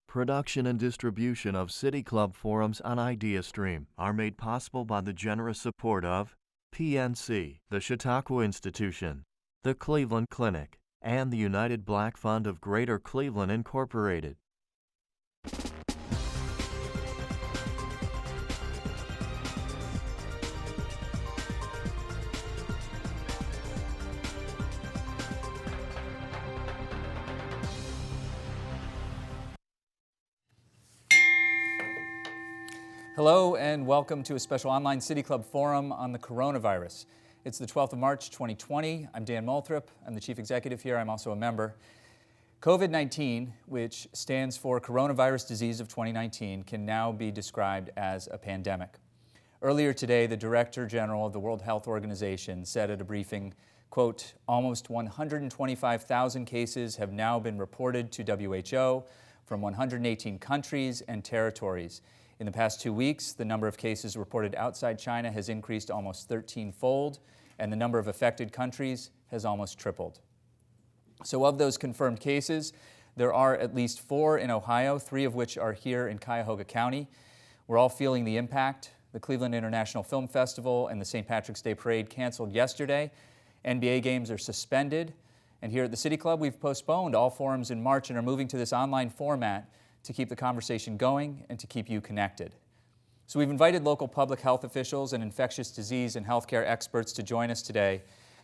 Production and distribution of City Club forums on IdeaStream are made possible by the generous support of PNC, the Chautauqua Institution, the Cleveland Clinic, and the United Black Fund of Greater Cleveland, Incorporated. Hello and welcome to a special online City Club forum on the coronavirus. It's the 12th of March, 2020. I'm Dan Moulthrop. I'm the chief executive here. I'm also a member. COVID-19, which stands for Coronavirus Disease of 2019, can now be described as a pandemic. Earlier today, the Director General of the World Health Organization said at a briefing, quote, almost 125,000 cases have now been reported to WHO from 118 countries and territories. In the past 2 weeks, the number of cases reported outside China has increased almost 13-fold, and the number of affected countries has almost tripled. So of those confirmed cases, there are at least 4 in Ohio, 3 of which are here in Cuyahoga County. We're all feeling the impact. The Cleveland International Film Festival and the St. Patrick's Day Parade canceled yesterday. NBA games are suspended. And here at the City Club, we've postponed all forums in March and are moving to this online format to keep the conversation going and to keep you connected. So we've invited local public health officials and infectious disease and healthcare experts to join us today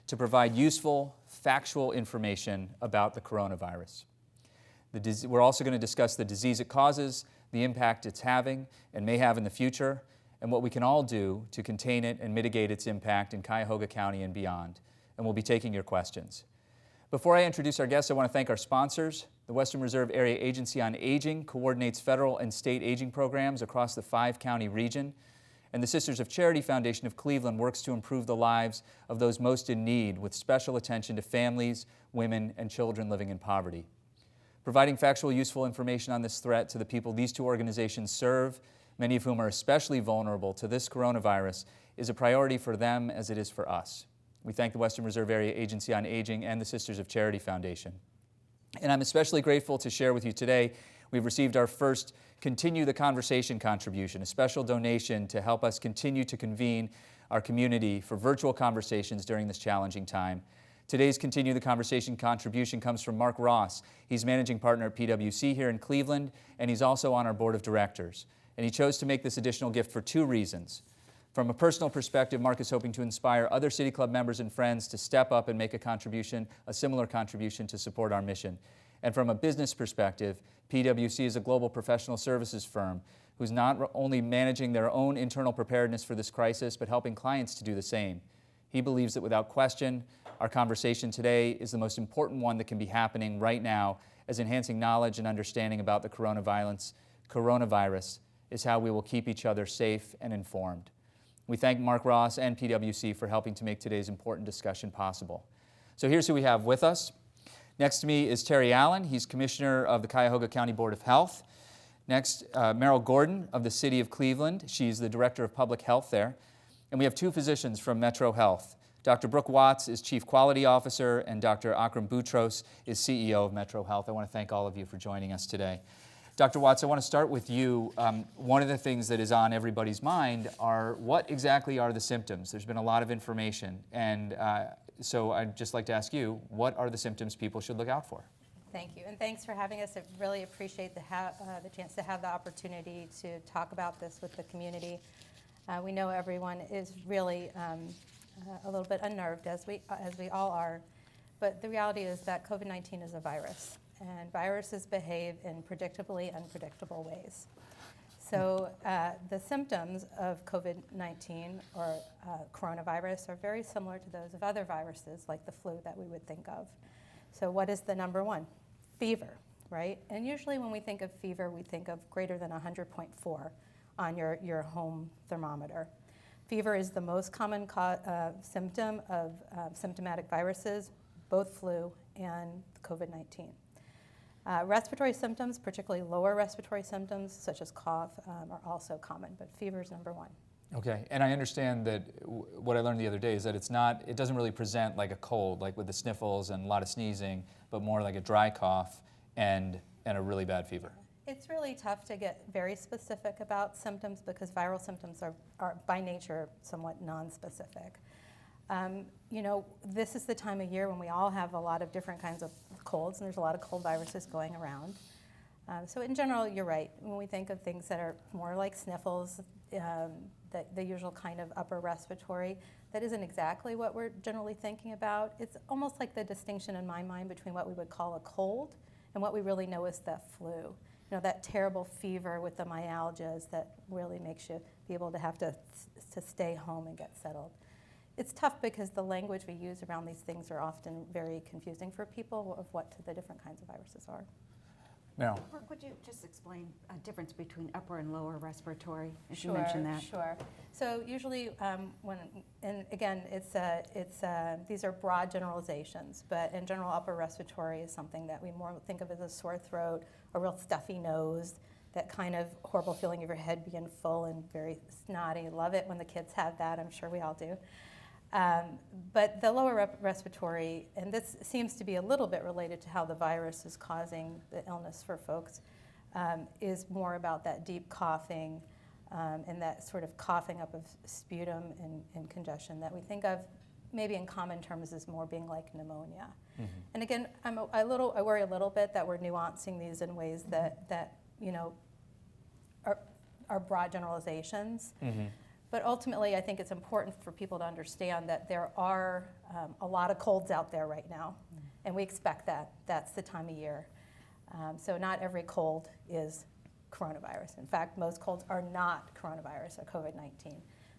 to provide useful, factual information about the coronavirus. We're also going to discuss the disease it causes, the impact it's having and may have in the future, and what we can all do to contain it and mitigate its impact in Cuyahoga County and beyond. And we'll be taking your questions. Before I introduce our guests, I want to thank our sponsors. The Western Reserve Area Agency on Aging coordinates federal and state aging programs across the 5-county region. And the Sisters of Charity Foundation of Cleveland works to improve the lives of those most in need with special attention to families, women, and children living in poverty. Providing factual, useful information on this threat to the people these two organizations serve, many of whom are especially vulnerable to this coronavirus, is a priority for them as it is for us. We thank the Western Reserve Area Agency on Aging and the Sisters of Charity Foundation. And I'm especially grateful to share with you today, we've received our first Continue the Conversation contribution, a special donation to help us continue to convene our community for virtual conversations during this challenging time. Today's Continue the Conversation contribution comes from Mark Ross. He's managing partner at PwC here in Cleveland, and he's also on our board of directors. And he chose to make this additional gift for 2 reasons. From a personal perspective, Mark is hoping to inspire other City Club members and friends to step up and make a contribution, a similar contribution to support our mission. And from a business perspective, PwC is a global professional services firm who's not only managing their own internal preparedness for this crisis, but helping clients to do the same. He believes that without question, our conversation today is the most important one that can be happening right now, as enhancing knowledge and understanding about the coronavirus is how we will keep each other safe and informed. We thank Mark Ross and PwC for helping to make today's important discussion possible. So here's who we have with us. Next to me is Terry Allen. He's Commissioner of the Cuyahoga County Board of Health. Next, Meryl Gordon of the City of Cleveland. She's the Director of Public Health there. And we have 2 physicians from Metro Health. Dr. Brooke Watts is Chief Quality Officer, and Dr. Akram Boutros is CEO of Metro Health. I want to thank all of you for joining us today. Dr. Watts, I want to start with you. One of the things that is on everybody's mind are what exactly are the symptoms? There's been a lot of information, and so I'd just like to ask you, what are the symptoms people should look out for? Thank you, and thanks for having us. I really appreciate the chance to have the opportunity to talk about this with the community. We know everyone is really a little bit unnerved, as we all are, but the reality is that COVID-19 is a virus. And viruses behave in predictably unpredictable ways. So the symptoms of COVID-19 or coronavirus are very similar to those of other viruses like the flu that we would think of. So what is the number one? Fever, right? And usually when we think of fever, we think of greater than 100.4 on your home thermometer. Fever is the most common symptom of symptomatic viruses, both flu and COVID-19. Respiratory symptoms, particularly lower respiratory symptoms such as cough, are also common, but fever is number 1. Okay, and I understand that what I learned the other day is that it doesn't really present like a cold, like with the sniffles and a lot of sneezing, but more like a dry cough and a really bad fever. It's really tough to get very specific about symptoms because viral symptoms are by nature somewhat non-specific. You know, this is the time of year when we all have a lot of different kinds of colds, and there's a lot of cold viruses going around. So in general, you're right. When we think of things that are more like sniffles, the usual kind of upper respiratory, that isn't exactly what we're generally thinking about. It's almost like the distinction in my mind between what we would call a cold and what we really know is the flu. You know, that terrible fever with the myalgias that really makes you be able to have to stay home and get settled. It's tough because the language we use around these things are often very confusing for people of what the different kinds of viruses are. Meryl. Or could you just explain a difference between upper and lower respiratory, if you mentioned that? Sure. So usually, and again, these are broad generalizations, but in general, upper respiratory is something that we more think of as a sore throat, a real stuffy nose, that kind of horrible feeling of your head being full and very snotty. Love it when the kids have that. I'm sure we all do. But the lower respiratory, and this seems to be a little bit related to how the virus is causing the illness for folks, is more about that deep coughing and that sort of coughing up of sputum and congestion that we think of maybe in common terms as more being like pneumonia. Mm-hmm. And again, I worry a little bit that we're nuancing these in ways that you know, are broad generalizations. Mm-hmm. But ultimately, I think it's important for people to understand that there are a lot of colds out there right now, and we expect that. That's the time of year. So not every cold is coronavirus. In fact, most colds are not coronavirus or COVID-19.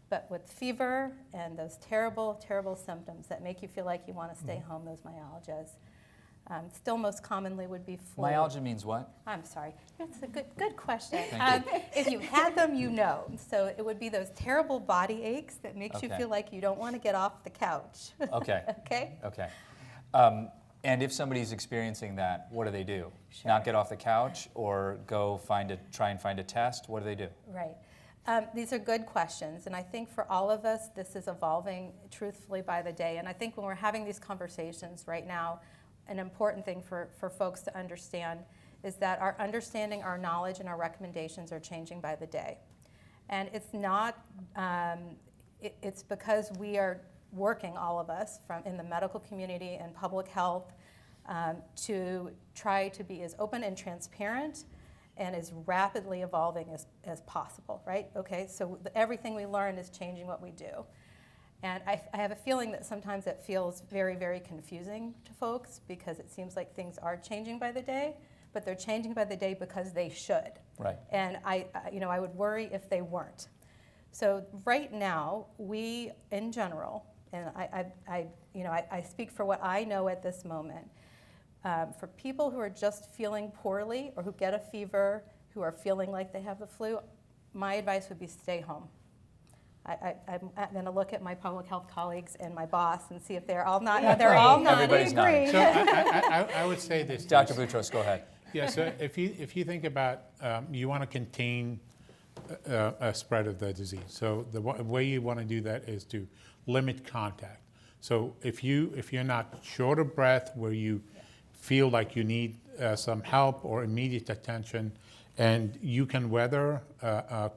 But with fever and those terrible, terrible symptoms that make you feel like you want to stay home, those myalgias, still most commonly would be flu. Myalgia means what? I'm sorry. That's a good question. Thank you. If you had them, you know. So it would be those terrible body aches that makes you feel like you don't want to get off the couch. Okay. Okay? Okay. And if somebody's experiencing that, what do they do? Sure. Not get off the couch or go try and find a test? What do they do? Right. These are good questions, and I think for all of us, this is evolving truthfully by the day. And I think when we're having these conversations right now, an important thing for folks to understand is that our understanding, our knowledge, and our recommendations are changing by the day. And it's not, it's because we are working, all of us, in the medical community and public health, to try to be as open and transparent and as rapidly evolving as possible, right? Okay, so everything we learn is changing what we do. And I have a feeling that sometimes it feels very, very confusing to folks because it seems like things are changing by the day, but they're changing by the day because they should. Right. And I would worry if they weren't. So right now, we, in general, and I speak for what I know at this moment, for people who are just feeling poorly or who get a fever, who are feeling like they have the flu, my advice would be stay home. I'm going to look at my public health colleagues and my boss and see if they're all nodding. Everybody's nodding. So I would say this. Dr. Boutros, go ahead. Yeah, so if you think about, you want to contain a spread of the disease. So the way you want to do that is to limit contact. So if you're not short of breath, where you feel like you need some help or immediate attention, and you can weather a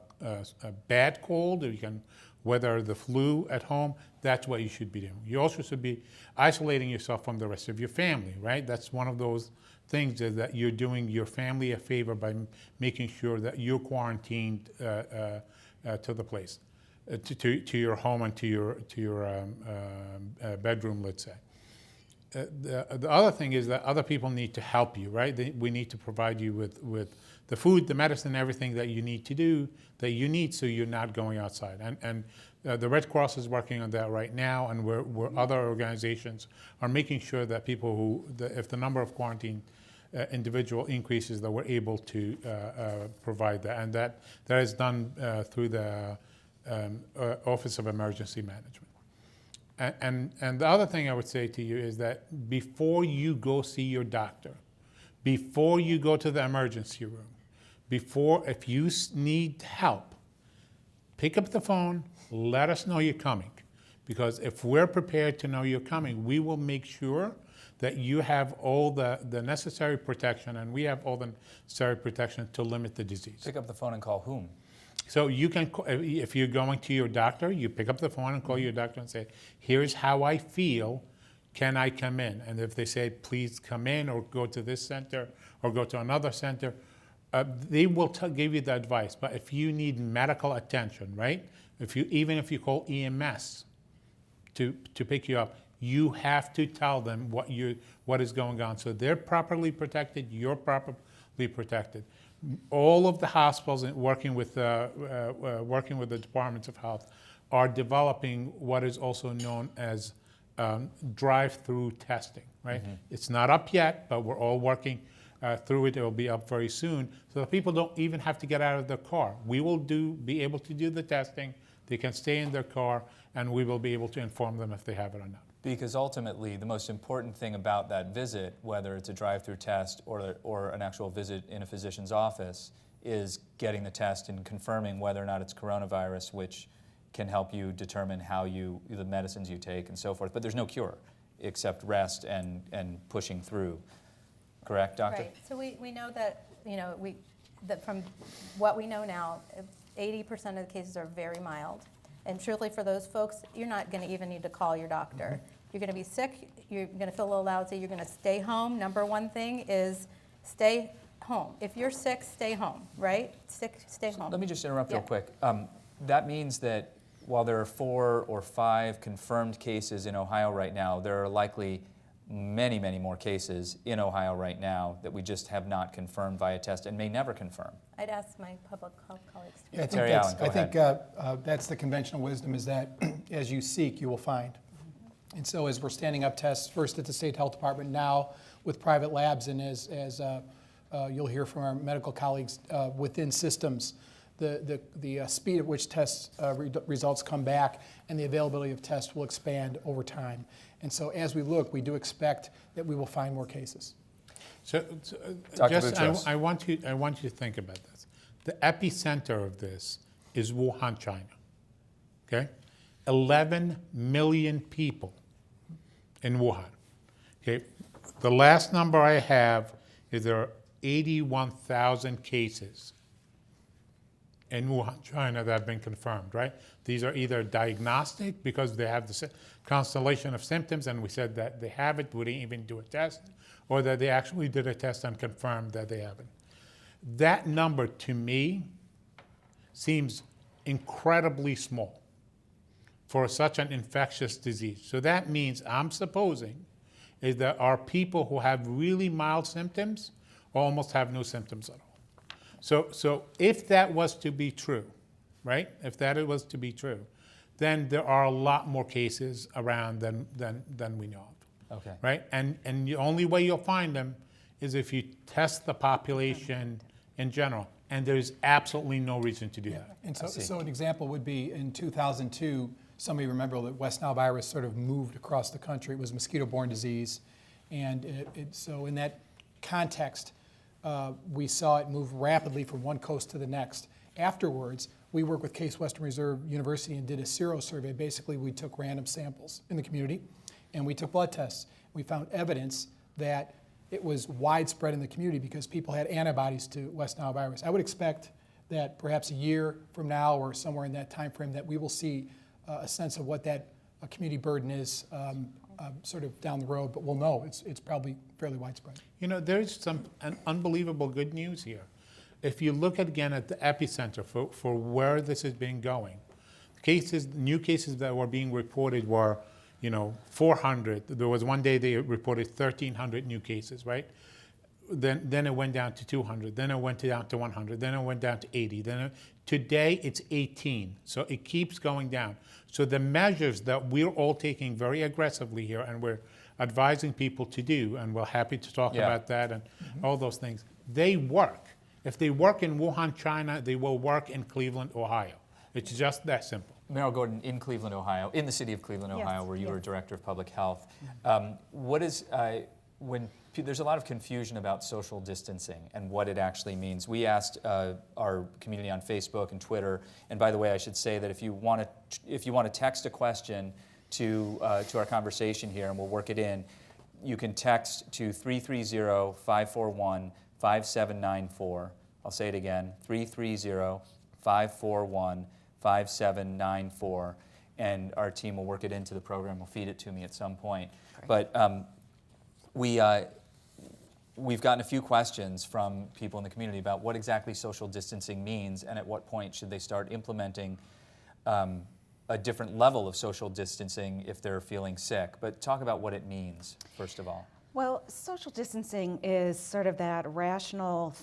bad cold, or you can weather the flu at home, that's what you should be doing. You also should be isolating yourself from the rest of your family, right? That's one of those things, is that you're doing your family a favor by making sure that you're quarantined to the place, to your home and to your bedroom, let's say. The other thing is that other people need to help you, right? We need to provide you with the food, the medicine, everything that you need so you're not going outside. And the Red Cross is working on that right now, and where other organizations are making sure that people if the number of quarantined individual increases, that we're able to provide that. And that is done through the Office of Emergency Management. And the other thing I would say to you is that before you go see your doctor, before you go to the emergency room, if you need help, pick up the phone, let us know you're coming. Because if we're prepared to know you're coming, we will make sure that you have all the necessary protection, and we have all the necessary protection to limit the disease. Pick up the phone and call whom? So you can, if you're going to your doctor, you pick up the phone and call your doctor and say, here's how I feel, can I come in? And if they say, please come in, or go to this center, or go to another center, they will give you the advice. But if you need medical attention, right? Even if you call EMS to pick you up, you have to tell them what is going on. So they're properly protected, you're properly protected. All of the hospitals working with the departments of health are developing what is also known as drive-through testing, right? Mm-hmm. It's not up yet, but we're all working through it. It will be up very soon, so that people don't even have to get out of their car. We will be able to do the testing. They can stay in their car, and we will be able to inform them if they have it or not. Because ultimately, the most important thing about that visit, whether it's a drive-through test or an actual visit in a physician's office, is getting the test and confirming whether or not it's coronavirus, which can help you determine the medicines you take and so forth. But there's no cure except rest and pushing through. Correct, doctor? Right. So we know that, that from what we know now, 80% of the cases are very mild. And truly for those folks, you're not going to even need to call your doctor. Mm-hmm. You're going to be sick, you're going to feel a little lousy, you're going to stay home. Number one thing is stay home. If you're sick, stay home, right? Sick, stay home. Let me just interrupt real quick. That means that while there are 4 or 5 confirmed cases in Ohio right now, there are likely many, many more cases in Ohio right now that we just have not confirmed via test and may never confirm. I'd ask my public health colleagues to. Yeah, I think that's the conventional wisdom, is that as you seek, you will find. And so as we're standing up tests, first at the State Health Department, now with private labs, and as you'll hear from our medical colleagues within systems, the speed at which tests results come back and the availability of tests will expand over time. And so as we look, we do expect that we will find more cases. So I want you to think about this. The epicenter of this is Wuhan, China. Okay, 11 million people in Wuhan. Okay, the last number I have is there are 81,000 cases in Wuhan, China that have been confirmed, right? These are either diagnostic because they have the constellation of symptoms and we said that they have it, we didn't even do a test, or that they actually did a test and confirmed that they have it. That number to me seems incredibly small for such an infectious disease. So that means, I'm supposing, is that our people who have really mild symptoms almost have no symptoms at all. So if that was to be true, right? If that was to be true, then there are a lot more cases around than we know of. Okay. Right? And the only way you'll find them is if you test the population in general. And there's absolutely no reason to do that. And so an example would be in 2002, some of you remember that West Nile virus sort of moved across the country. It was a mosquito-borne disease. And so in that context, we saw it move rapidly from one coast to the next. Afterwards, we worked with Case Western Reserve University and did a sero survey. Basically, we took random samples in the community and we took blood tests. We found evidence that it was widespread in the community because people had antibodies to West Nile virus. I would expect that perhaps a year from now or somewhere in that time frame that we will see a sense of what that community burden is sort of down the road, but we'll know it's probably fairly widespread. You know, there's an unbelievable good news here. If you look again at the epicenter for where this has been going, new cases that were being reported were, 400. There was one day they reported 1,300 new cases, right? Then it went down to 200. Then it went down to 100. Then it went down to 80. Today it's 18. So it keeps going down. So the measures that we're all taking very aggressively here, and we're advising people to do, and we're happy to talk about that and all those things, they work. If they work in Wuhan, China, they will work in Cleveland, Ohio. It's just that simple. Meryl Gordon, in Cleveland, Ohio, in the city of Cleveland, Ohio, where you were Director of Public Health. There's a lot of confusion about social distancing and what it actually means. We asked our community on Facebook and Twitter, and by the way, I should say that if you want to text a question to our conversation here, and we'll work it in, You can text to 330-541-5794. I'll say it again, 330-541-5794. And our team will work it into the program. Will feed it to me at some point. But we've gotten a few questions from people in the community about what exactly social distancing means and at what point should they start implementing a different level of social distancing if they're feeling sick. But talk about what it means, first of all. Well, social distancing is sort of that rational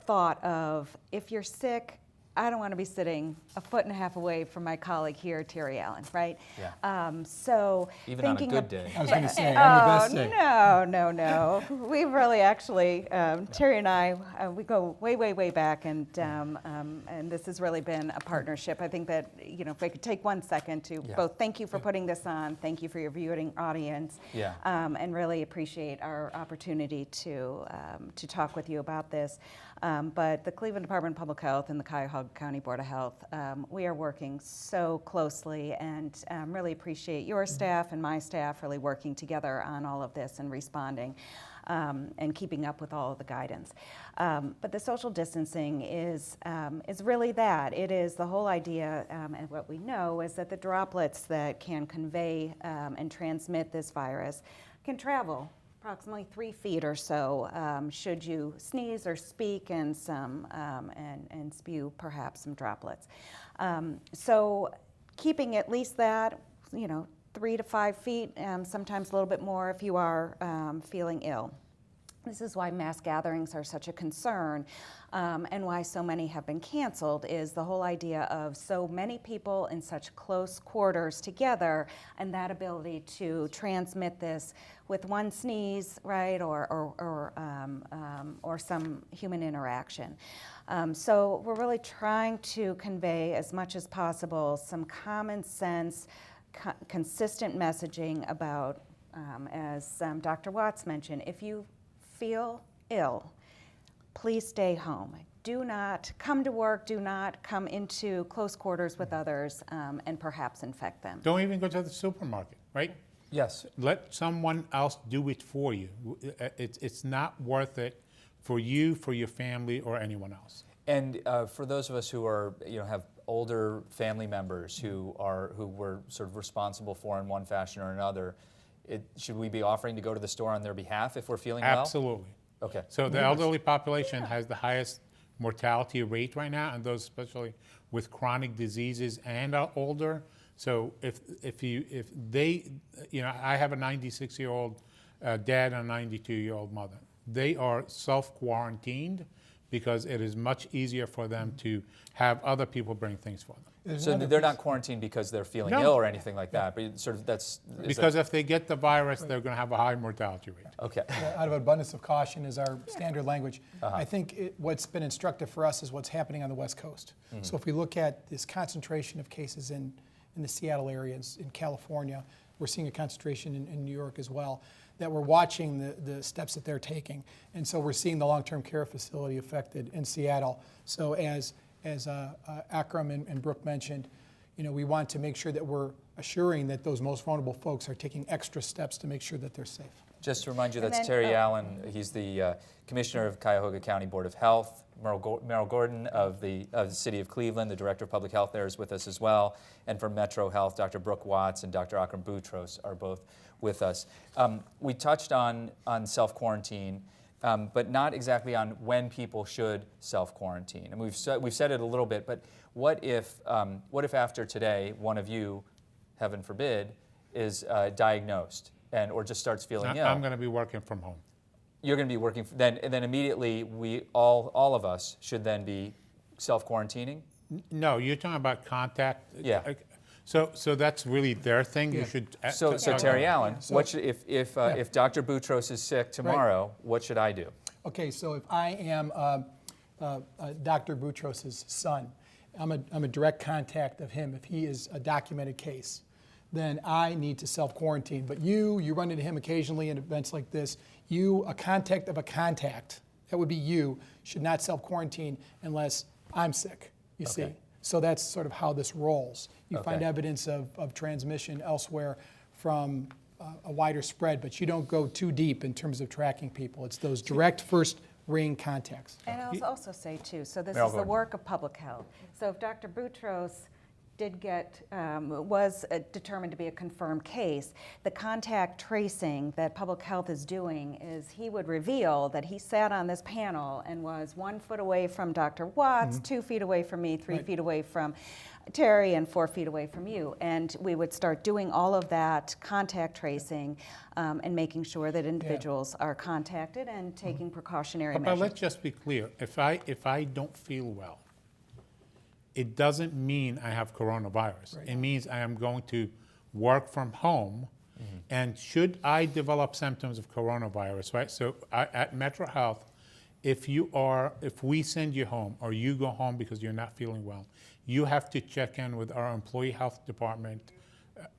thought of, if you're sick, I don't want to be sitting a foot and a half away from my colleague here, Terry Allen, right? Yeah. So even on a good day. I was going to say, on your best day. No. We've really actually, Terry and I, we go way back, and this has really been a partnership. I think that, if I could take 1 second to both thank you for putting this on, thank you for your viewing audience, and really appreciate our opportunity to talk with you about this. But the Cleveland Department of Public Health and the Cuyahoga County Board of Health, we are working so closely, and really appreciate your staff and my staff really working together on all of this and responding and keeping up with all of the guidance. But the social distancing is really that. It is the whole idea, and what we know is that the droplets that can convey and transmit this virus can travel approximately 3 feet or so, should you sneeze or speak and and spew perhaps some droplets. So keeping at least that, 3 to 5 feet, sometimes a little bit more if you are feeling ill. This is why mass gatherings are such a concern, and why so many have been canceled, is the whole idea of so many people in such close quarters together, and that ability to transmit this with one sneeze, right, or some human interaction. So we're really trying to convey as much as possible some common sense, consistent messaging about, as Dr. Watts mentioned, if you feel ill, please stay home. Do not come to work, do not come into close quarters with others and perhaps infect them. Don't even go to the supermarket, right? Yes. Let someone else do it for you. It's not worth it for you, for your family, or anyone else. And for those of us who are, have older family members who were sort of responsible for in one fashion or another, should we be offering to go to the store on their behalf if we're feeling well? Absolutely. Okay. So the elderly population has the highest mortality rate right now, and those especially with chronic diseases and are older. So if they, I have a 96-year-old dad and a 92-year-old mother. They are self-quarantined because it is much easier for them to have other people bring things for them. So they're not quarantined because they're feeling ill or anything like that, but sort of because if they get the virus, they're going to have a high mortality rate. Okay. Out of abundance of caution is our standard language. I think what's been instructive for us is what's happening on the West Coast. Mm-hmm. So if we look at this concentration of cases in the Seattle area, in California, we're seeing a concentration in New York as well, that we're watching the steps that they're taking. And so we're seeing the long-term care facility affected in Seattle. So as Akram and Brooke mentioned, we want to make sure that we're assuring that those most vulnerable folks are taking extra steps to make sure that they're safe. Just to remind you, that's Terry Allen. He's the Commissioner of Cuyahoga County Board of Health. Merrill Gordon of the City of Cleveland, the Director of Public Health there, is with us as well. And from Metro Health, Dr. Brooke Watts and Dr. Akram Boutros are both with us. We touched on self-quarantine. But not exactly on when people should self-quarantine. And we've said it a little bit, but what if after today, one of you, heaven forbid, is diagnosed or just starts feeling ill? I'm going to be working from home. You're going to be working, and then immediately all of us should then be self-quarantining? No, you're talking about contact. Yeah. So that's really their thing. You should. So Terry Allen, what should, if Dr. Boutros is sick tomorrow, what should I do? Okay, so if I am Dr. Boutros' son, I'm a direct contact of him. If he is a documented case, then I need to self-quarantine. But you run into him occasionally in events like this. You, a contact of a contact, that would be you, should not self-quarantine unless I'm sick, you see. So that's sort of how this rolls. You find evidence of transmission elsewhere from a wider spread, but you don't go too deep in terms of tracking people. It's those direct first ring contacts. And I'll also say too, so this Meryl is the Gordon. work of public health. So if Dr. Boutros did get, was determined to be a confirmed case, the contact tracing that public health is doing is he would reveal that he sat on this panel and was 1 foot away from Dr. Watts, 2 feet away from me, 3 Right. feet away from Terry, and 4 feet away from you. And we would start doing all of that contact tracing and making sure that individuals are contacted and taking precautionary But measures. let's just be clear. If I don't feel well, it doesn't mean I have coronavirus. It means I am going to work from home. And should I develop symptoms of coronavirus, right? So at Metro Health, if we send you home or you go home because you're not feeling well, you have to check in with our employee health department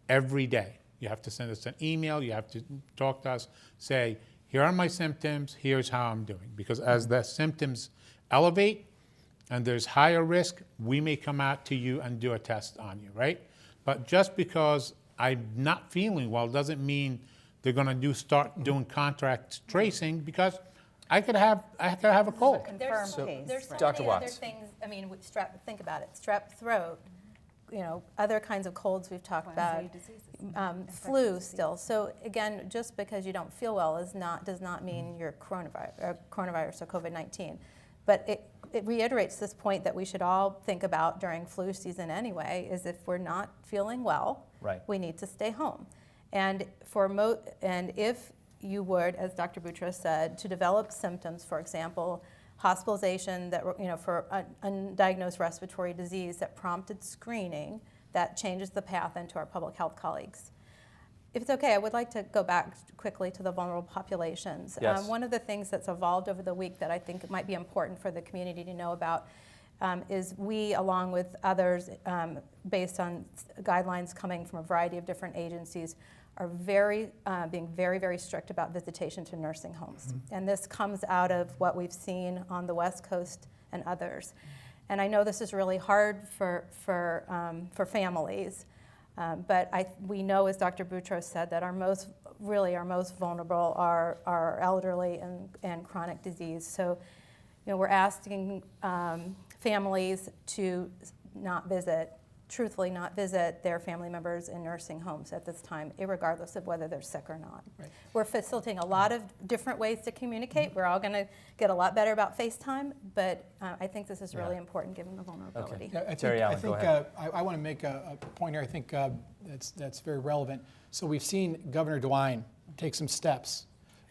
every day. You have to send us an email, you have to talk to us, say, here are my symptoms, here's how I'm doing. Because as the symptoms elevate and there's higher risk, we may come out to you and do a test on you, right? But just because I'm not feeling well doesn't mean they're gonna start doing contact tracing, because I could have a cold. Confirmed case. There's so Dr. many other Watts. things, I mean, think about it, strep throat, other kinds of colds we've talked about, flu still. So again, just because you don't feel well does not mean you're coronavirus or COVID-19. But it reiterates this point that we should all think about during flu season anyway, is if we're not feeling well, Right. we need to stay home. And if you would, as Dr. Boutros said, to develop symptoms, for example, hospitalization that for undiagnosed respiratory disease that prompted screening, that changes the path into our public health colleagues. If it's okay, I would like to go back quickly to the vulnerable populations. Yes. One of the things that's evolved over the week that I think might be important for the community to know about is we, along with others, based on guidelines coming from a variety of different agencies, are being very, very strict about visitation to nursing homes. And this comes out of what we've seen on the West Coast and others. And I know this is really hard for families, but we know, as Dr. Boutros said, that our most vulnerable are elderly and chronic disease. So, we're asking families to truthfully not visit their family members in nursing homes at this time, irregardless of whether they're sick or not. Right. We're facilitating a lot of different ways to communicate. We're all going to get a lot better about FaceTime, but I think this is really important given the vulnerability. Yeah, Terry Allen, go ahead. I want to make a point here. I think that's very relevant. So we've seen Governor Dewine take some steps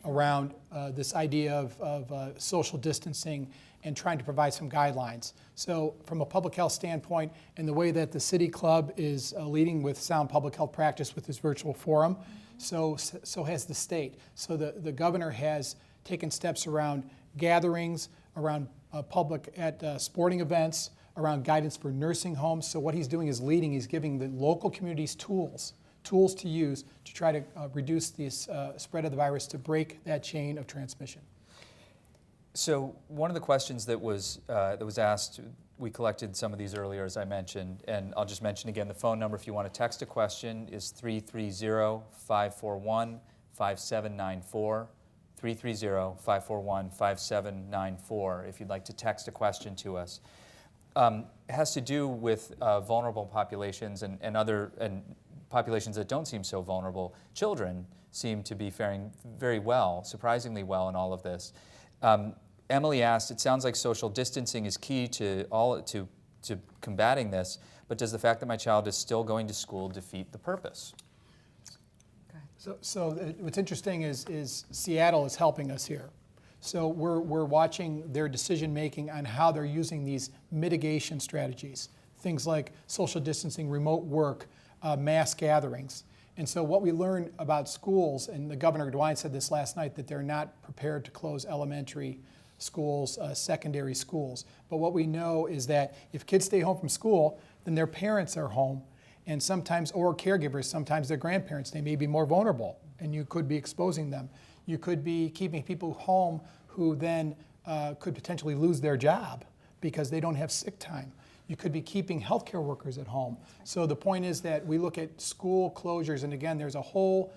around this idea of social distancing and trying to provide some guidelines. So from a public health standpoint, and the way that the City Club is leading with sound public health practice with this virtual forum, so has the state. So the governor has taken steps around gatherings, around public at sporting events, around guidance for nursing homes. So what he's doing is leading, he's giving the local communities tools to use to try to reduce the spread of the virus, to break that chain of transmission. So one of the questions that was asked, we collected some of these earlier, as I mentioned, and I'll just mention again, the phone number if you want to text a question is 330-541-5794, 330-541-5794 if you'd like to text a question to us. It has to do with vulnerable populations and populations that don't seem so vulnerable. Children seem to be faring very well, surprisingly well in all of this. Emily asked, it sounds like social distancing is key to combating this, but does the fact that my child is still going to school defeat the purpose? So what's interesting is Seattle is helping us here. So we're watching their decision making on how they're using these mitigation strategies, things like social distancing, remote work, mass gatherings. And so what we learned about schools, and the Governor Dewine said this last night, that they're not prepared to close elementary schools, secondary schools. But what we know is that if kids stay home from school, then their parents are home, and sometimes, or caregivers, sometimes their grandparents, they may be more vulnerable, and you could be exposing them. You could be keeping people home who then could potentially lose their job because they don't have sick time. You could be keeping healthcare workers at home. So the point is that we look at school closures, and again, there's a whole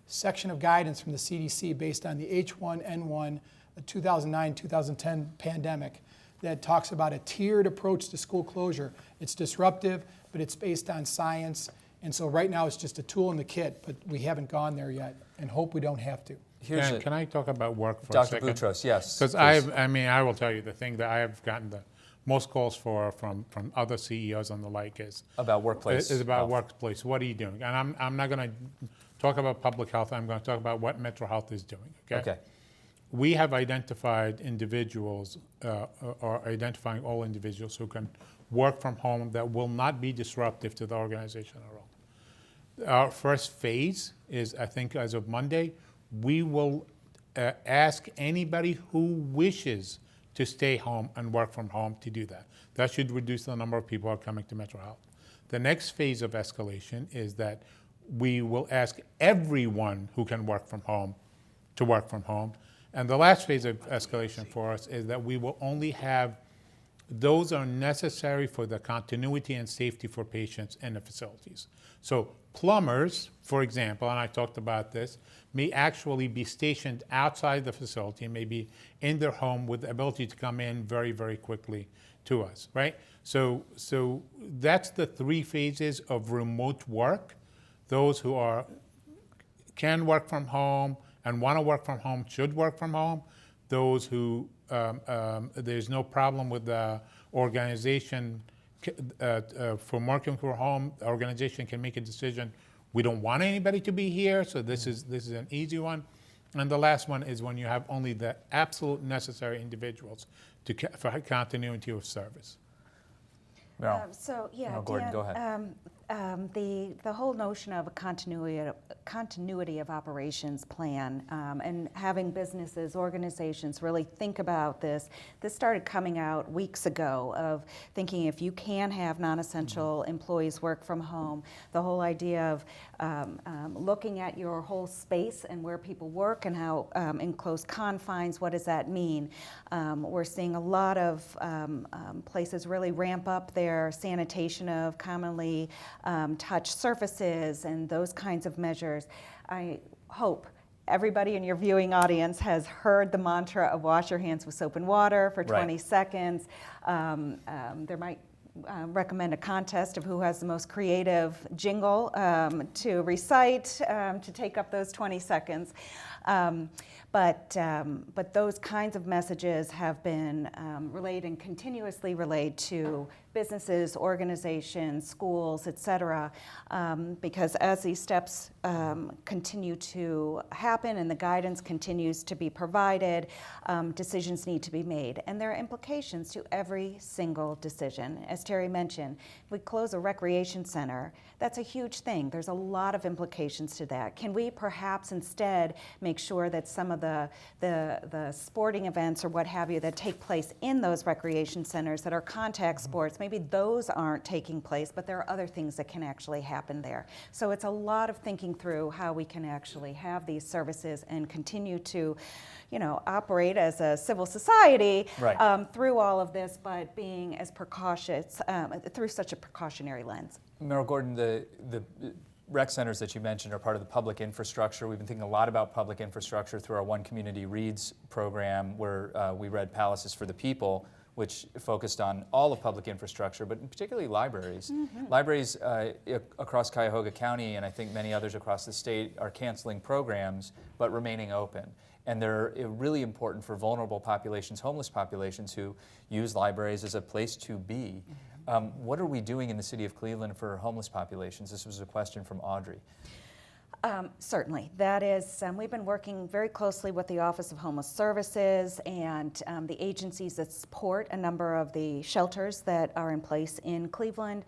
section of guidance from the CDC based on the H1N1 2009-2010 pandemic that talks about a tiered approach to school closure. It's disruptive, but it's based on science. And so right now it's just a tool in the kit, but we haven't gone there yet and hope we don't have to. Can I talk about work for a Dr. second? Boutros, yes. Because I will tell you, the thing that I have gotten the most calls for from other CEOs and the like is about workplace. Is about health. Workplace. What are you doing? And I'm not going to talk about public health. I'm going to talk about what Metro Health is doing. Okay. We have identified individuals, or identifying all individuals who can work from home that will not be disruptive to the organization at all. Our first phase is, I think, as of Monday, we will ask anybody who wishes to stay home and work from home to do that. That should reduce the number of people who are coming to Metro Health. The next phase of escalation is that we will ask everyone who can work from home to work from home. And the last phase of escalation for us is that we will only have those are necessary for the continuity and safety for patients in the facilities. So plumbers, for example, and I talked about this, may actually be stationed outside the facility, maybe in their home with the ability to come in very, very quickly to us, right? So that's the three phases of remote work. Those who can work from home and want to work from home should work from home. Those who there's no problem with the organization from working from home, the organization can make a decision. We don't want anybody to be here, so this is an easy one. And the last one is when you have only the absolute necessary individuals for continuity of service. Meryl. Meryl Gordon, Dan, go ahead. The whole notion of a continuity of operations plan and having businesses, organizations really think about this. This started coming out weeks ago of thinking if you can have non-essential employees work from home, the whole idea of looking at your whole space and where people work and how in close confines, what does that mean? We're seeing a lot of places really ramp up their sanitation of commonly touch surfaces and those kinds of measures. I hope everybody in your viewing audience has heard the mantra of wash your hands with soap and water for 20 seconds. There might recommend a contest of who has the most creative jingle to recite to take up those 20 seconds. But those kinds of messages have been relayed and continuously relayed to businesses, organizations, schools, et cetera, because as these steps continue to happen and the guidance continues to be provided, decisions need to be made. And there are implications to every single decision. As Terry mentioned, if we close a recreation center, that's a huge thing. There's a lot of implications to that. Can we perhaps instead make sure that some of the sporting events or what have you that take place in those recreation centers that are contact sports, maybe those aren't taking place, but there are other things that can actually happen there. So it's a lot of thinking through how we can actually have these services and continue to, operate as a civil society through all of this, but being as precautious through such a precautionary lens. Meryl Gordon, the rec centers that you mentioned are part of the public infrastructure. We've been thinking a lot about public infrastructure through our One Community Reads program, where we read Palaces for the People, which focused on all of public infrastructure, but particularly libraries. Mm-hmm. Libraries across Cuyahoga County, and I think many others across the state, are canceling programs but remaining open. And they're really important for vulnerable populations, homeless populations who use libraries as a place to be. Mm-hmm. What are we doing in the city of Cleveland for homeless populations? This was a question from Audrey. Certainly. That is, we've been working very closely with the Office of Homeless Services and the agencies that support a number of the shelters that are in place in Cleveland.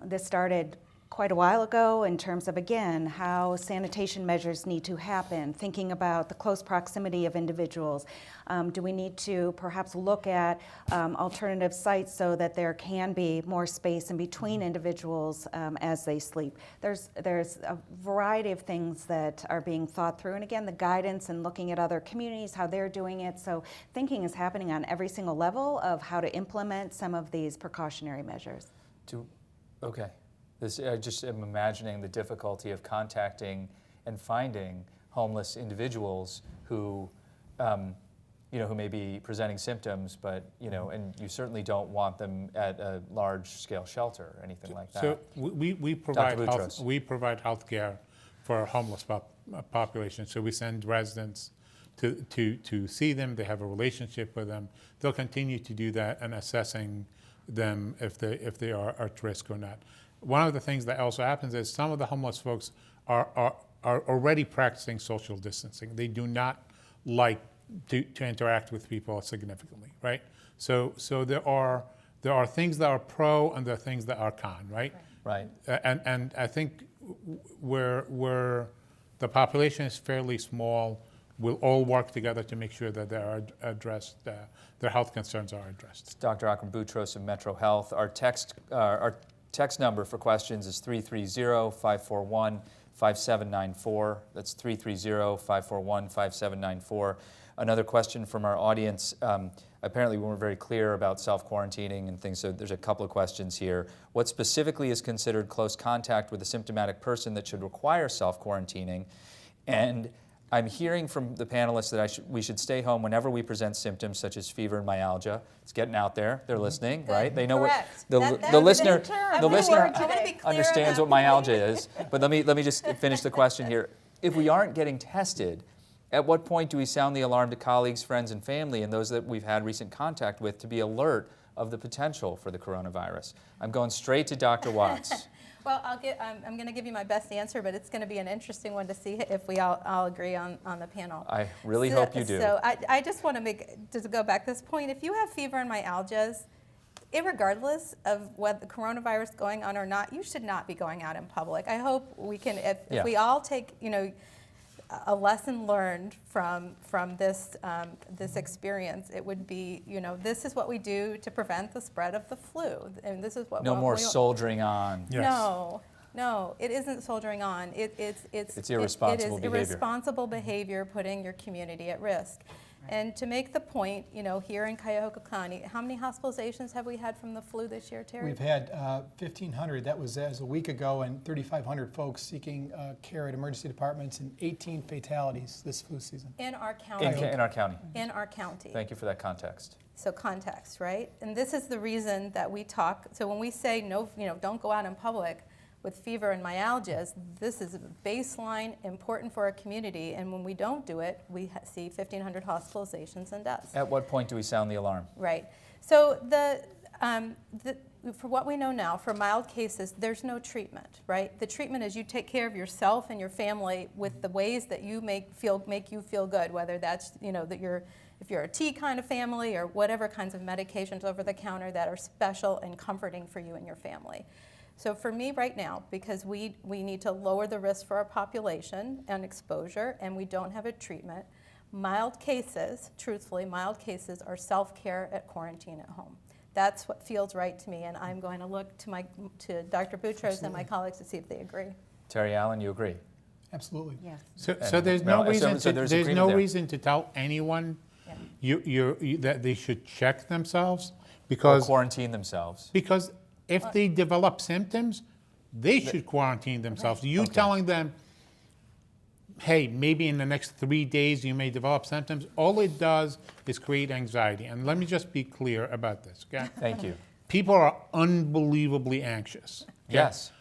This started quite a while ago in terms of, again, how sanitation measures need to happen, thinking about the close proximity of individuals. Do we need to perhaps look at alternative sites so that there can be more space in between individuals as they sleep? There's a variety of things that are being thought through, and again, the guidance and looking at other communities, how they're doing it. So thinking is happening on every single level of how to implement some of these precautionary measures. Okay. I just am imagining the difficulty of contacting and finding homeless individuals who, who may be presenting symptoms, but, and you certainly don't want them at a large-scale shelter or anything like that. So we provide Dr. Boutros. we provide health care for our homeless population. So we send residents to see them. They have a relationship with them. They'll continue to do that and assessing them if they are at risk or not. One of the things that also happens is some of the homeless folks are already practicing social distancing. They do not like to interact with people significantly, right? So there are things that are pro and there are things that are con, right? Right. And I think where the population is fairly small, we'll all work together to make sure that they are addressed, their health concerns are addressed. Dr. Akram Boutros of Metro Health. Our text number for questions is 330-541-5794. That's 330-541-5794. Another question from our audience. Apparently we weren't very clear about self-quarantining and things, so there's a couple of questions here. What specifically is considered close contact with a symptomatic person that should require self-quarantining? And I'm hearing from the panelists that we should stay home whenever we present symptoms such as fever and myalgia. It's getting out there. They're listening, right? They know Correct. what That the was listener. an term. The listener I wanna be clear understands about what myalgia is. But let me just finish the question here. If we aren't getting tested, at what point do we sound the alarm to colleagues, friends, and family, and those that we've had recent contact with, to be alert of the potential for the coronavirus? I'm going straight to Dr. Watts. Well, I'm going to give you my best answer, but it's going to be an interesting one to see if we all agree on the panel. I really hope you do. So I just want to go back to this point. If you have fever and myalgias, irregardless of whether the coronavirus is going on or not, you should not be going out in public. I hope we can, if we all take, a lesson learned from this experience, it would be, this is what we do to prevent the spread of the flu, and this is what. No more soldiering on. Yes. No, it isn't soldiering on. It's irresponsible behavior. Irresponsible behavior, putting your community at risk. And to make the point, here in Cuyahoga County, how many hospitalizations have we had from the flu this year, Terry? We've had 1,500. That was as a week ago, and 3,500 folks seeking care at emergency departments, and 18 fatalities this flu season. In our county. In our county. In our county. Thank you for that context. So context, right? And this is the reason that we talk. So when we say no, don't go out in public with fever and myalgias, this is baseline, important for our community, and when we don't do it, we see 1,500 hospitalizations and deaths. At what point do we sound the alarm? Right. So for what we know now, for mild cases, there's no treatment, right? The treatment is you take care of yourself and your family with the ways that you make you feel good, whether that's if you're a tea kind of family or whatever kinds of medications over the counter that are special and comforting for you and your family. So for me right now, because we need to lower the risk for our population and exposure, and we don't have a treatment, mild cases, truthfully, mild cases are self-care at quarantine at home. That's what feels right to me, and I'm going to look to Dr. Boutros and my colleagues to see if they agree. Terry Allen, you agree? Absolutely. Yes. So there's no reason there's there's no agreement there. reason to tell anyone that they should check themselves Or because quarantine themselves. if they develop symptoms, they should quarantine themselves. You Okay. telling them, hey, maybe in the next 3 days you may develop symptoms, all it does is create anxiety. And let me just be clear about this, okay? Thank you. People are unbelievably anxious. okay? Yes.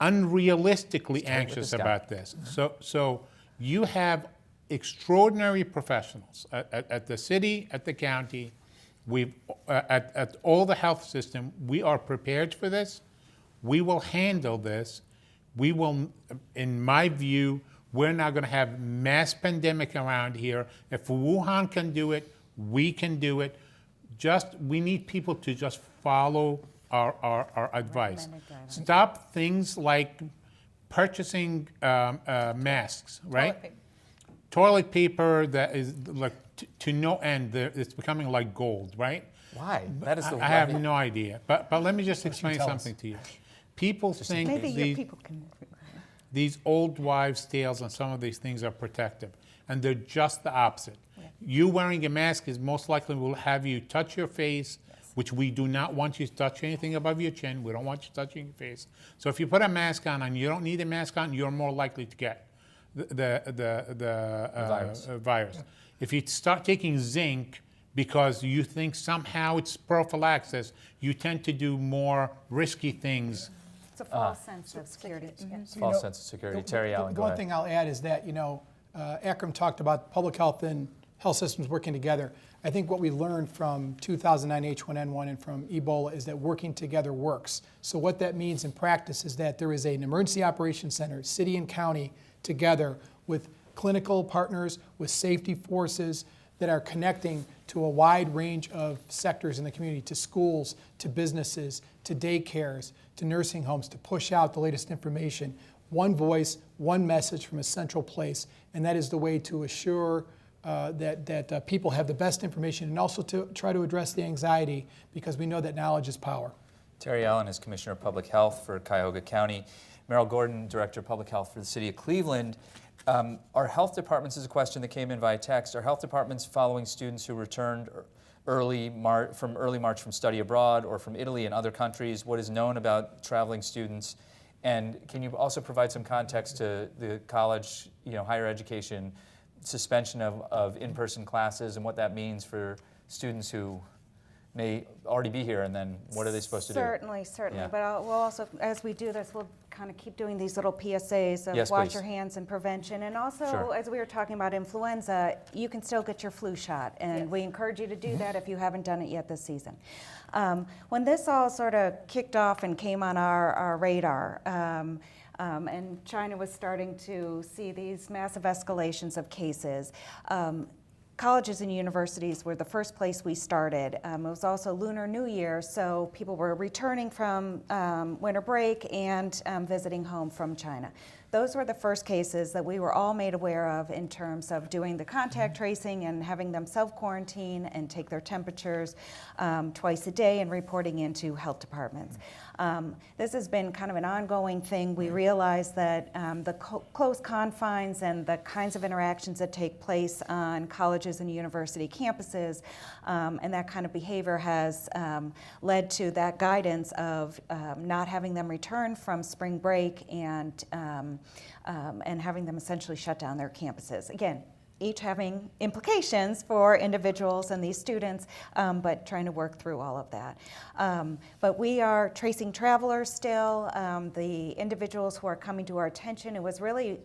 Unrealistically with anxious this guy. about this. So you have extraordinary professionals at the city, at the county, at all the health system. We are prepared for this. We will handle this. We will, in my view, we're not going to have mass pandemic around here. If Wuhan can do it, we can do it. We need people to just follow our advice. Recommended guidelines. Stop things like purchasing masks, right? Toilet paper that is like to no end. It's becoming like gold, right? Why? That is the I have no idea. But let me just explain tell something us. to you. People think Maybe your these, people can. these old wives' tales and some of these things are protective, and they're just the opposite. You wearing a mask is most likely will have you touch your face, which we do not want you to touch anything above your chin. We don't want you touching your face. So if you put a mask on and you don't need a mask on, you're more likely to get virus. If you start taking zinc because you think somehow it's prophylaxis, you tend to do more risky things. It's a false sense of security. False sense of security. Terry Allen, The go one ahead. thing I'll add is that, Akram talked about public health and health systems working together. I think what we learned from 2009 H1N1 and from Ebola is that working together works. So what that means in practice is that there is an emergency operations center, city and county, together with clinical partners, with safety forces that are connecting to a wide range of sectors in the community, to schools, to businesses, to daycares, to nursing homes, to push out the latest information. One voice, one message from a central place, and that is the way to assure that people have the best information, and also to try to address the anxiety, because we know that knowledge is power. Terry Allen is Commissioner of Public Health for Cuyahoga County. Merrill Gordon, Director of Public Health for the City of Cleveland. Our health departments, is a question that came in via text, are health departments following students who returned from early March from study abroad or from Italy and other countries? What is known about traveling students? And can you also provide some context to the college, higher education suspension of in-person classes and what that means for students who may already be here, and then what are they supposed to do? Certainly. Yeah. But we'll also, as we do this, we'll kind of keep doing these little PSAs of Yes, wash please. your hands and prevention. And also, Sure. as we were talking about influenza, you can still get your flu shot. And we encourage you to do that if you haven't done it yet this season. When this all sort of kicked off and came on our radar, and China was starting to see these massive escalations of cases, colleges and universities were the first place we started. It was also Lunar New Year, so people were returning from winter break and visiting home from China. Those were the first cases that we were all made aware of in terms of doing the contact tracing and having them self-quarantine and take their temperatures twice a day and reporting into health departments. This has been kind of an ongoing thing. We realize that the close confines and the kinds of interactions that take place on colleges and university campuses and that kind of behavior has led to that guidance of not having them return from spring break and having them essentially shut down their campuses. Again, each having implications for individuals and these students, but trying to work through all of that. But we are tracing travelers still, the individuals who are coming to our attention. It was really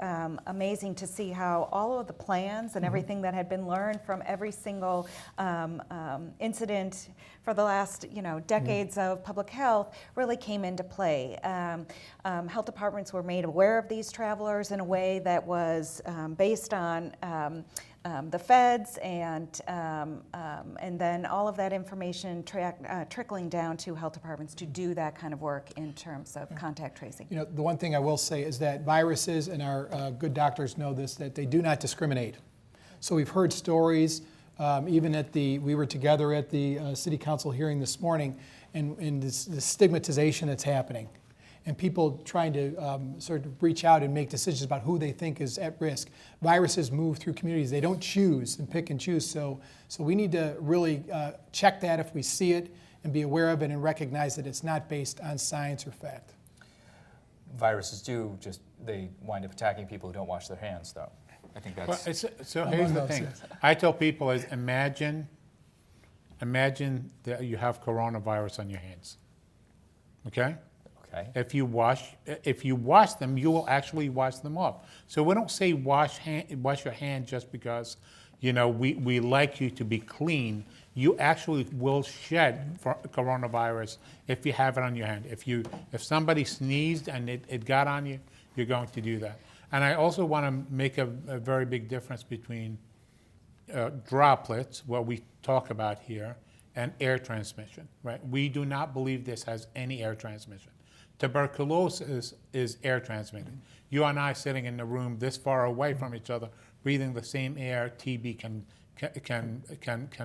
amazing to see how all of the plans and everything that had been learned from every single incident for the last decades of public health really came into play. Health departments were made aware of these travelers in a way that was based on the feds and then all of that information trickling down to health departments to do that kind of work in terms of contact tracing. The one thing I will say is that viruses, and our good doctors know this, that they do not discriminate. So we've heard stories, even we were together at the city council hearing this morning, and this stigmatization that's happening. And people trying to sort of reach out and make decisions about who they think is at risk. Viruses move through communities. They don't choose and pick and choose. So we need to really check that if we see it and be aware of it and recognize that it's not based on science or fact. Viruses they wind up attacking people who don't wash their hands, though. I think that's... Well, so here's the thing. I tell people is imagine that you have coronavirus on your hands, okay? Okay. If you wash them, you will actually wash them off. So we don't say wash your hand just because, we like you to be clean. You actually will shed for coronavirus if you have it on your hand. If somebody sneezed and it got on you, you're going to do that. And I also want to make a very big difference between droplets, what we talk about here, and air transmission, right? We do not believe this has any air transmission. Tuberculosis is air transmitted. You and I sitting in the room this far away from each other, breathing the same air, TB can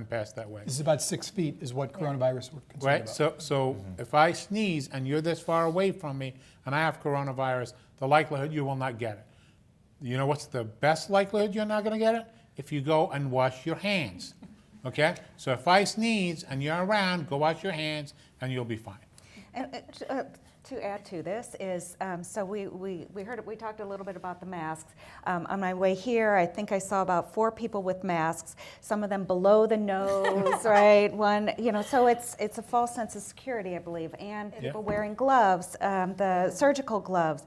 pass that way. This is about 6 feet is what coronavirus we're concerned Right, about. so if I sneeze and you're this far away from me and I have coronavirus, the likelihood you will not get it. You know what's the best likelihood you're not going to get it? If you go and wash your hands, okay? So if I sneeze and you're around, go wash your hands and you'll be fine. And, to add to this is, so we talked a little bit about the masks. On my way here, I think I saw about 4 people with masks, some of them below the nose, right? One, so it's a false sense of security, I believe, and people wearing gloves, the surgical gloves.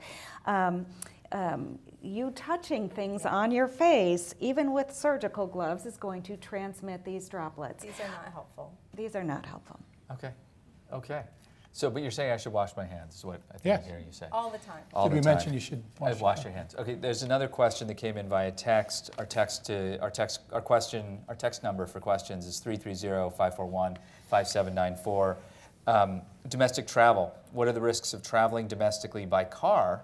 You touching things on your face, even with surgical gloves, is going to transmit these droplets. These are not helpful. These are not helpful. Okay. So, but you're saying I should wash my hands, is what I think I'm hearing you say. All the time. All Did the we time. mention you should Wash your hands. Okay, there's another question that came in via text. Our text number for questions is 330-541-5794. Domestic travel. What are the risks of traveling domestically by car?